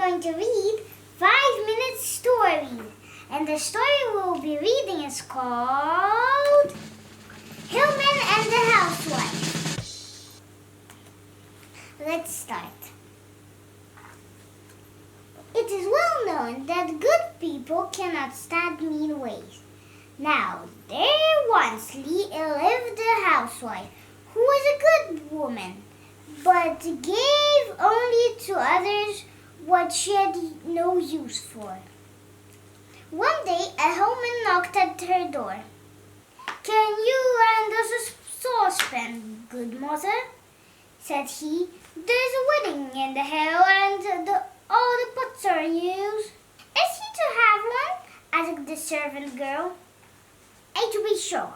going to read 5-minute story. And the story we'll be reading is called Hillman and the Housewife. Let's start. It is well known that good people cannot stand mean ways. Now, there once lived a housewife who was a good woman, but gave only to others what she had no use for. One day, a Hillman knocked at her door. "Can you lend us a saucepan, good mother?" said he. "There's a wedding in the hill and all the pots are used." "Is he to have one?" asked the servant girl. "To be sure,"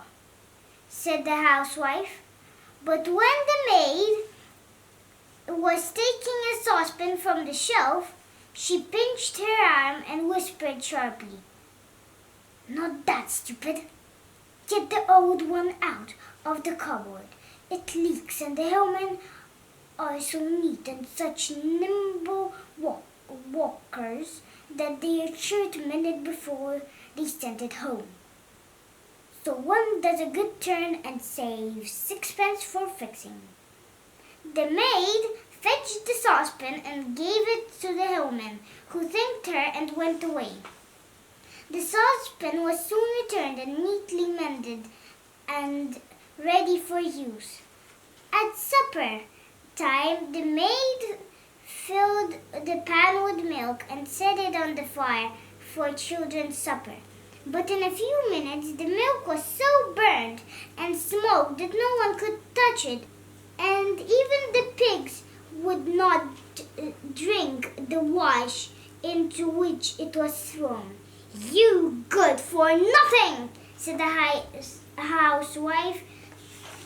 said the housewife. But when the maid was taking a saucepan from the shelf, she pinched her arm and whispered sharply, "Not that, stupid. Get the old one out of the cupboard. It leaks, and the Hillmen are so neat and such nimble walkers that they are sure to mend it before they send it home. So one does a good turn and saves 6 pence for fixing." The maid fetched the saucepan and gave it to the Hillman, who thanked her and went away. The saucepan was soon returned and neatly mended and ready for use. At supper time, the maid filled the pan with milk and set it on the fire for children's supper. But in a few minutes, the milk was so burned and smoked that no one could touch it, and even the pigs would not drink the wash into which it was thrown. "You good for nothing," said the housewife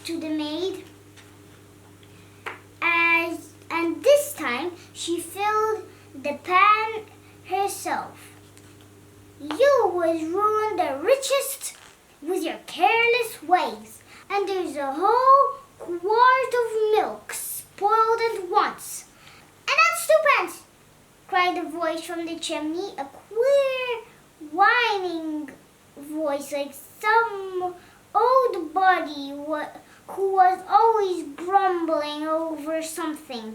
to the maid. And this time she filled the pan herself. "You would ruin the richest with your careless ways, and there's a whole quart of milk spoiled at once." "And that's 2 pence!" cried a voice from the chimney, a queer, whining voice like some old body who was always grumbling over something.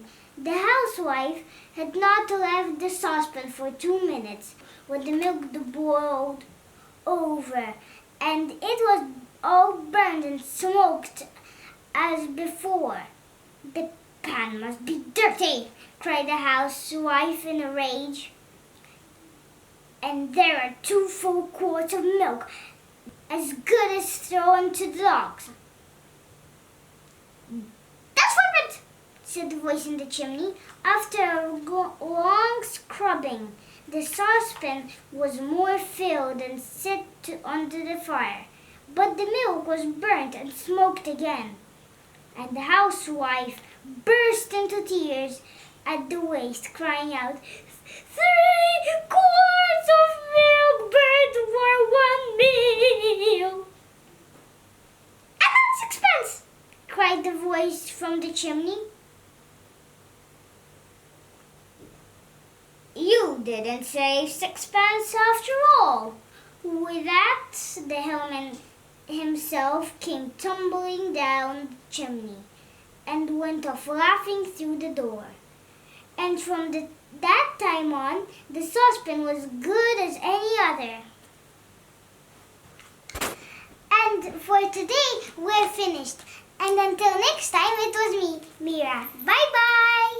The housewife had not left the saucepan for 2 minutes when the milk boiled over, and it was all burned and smoked as before. "The pan must be dirty!" cried the housewife in a rage. "And there are 2 full quarts of milk, as good as thrown to the dogs." "That's 4 pence!" said the voice in the chimney. After a long scrubbing, the saucepan was more filled and set under the fire, but the milk was burnt and smoked again, and the housewife burst into tears at the waste, crying out, 3 quarts of milk burnt for 1 meal!" "And that's 6 pence!" cried the voice from the chimney. "You didn't save 6 pence after all." With that, the Hillman himself came tumbling down the chimney and went off laughing through the door. And from that time on, the saucepan was good as any other. And for today, we're finished. And until next time, it was me, Mira. Bye-bye!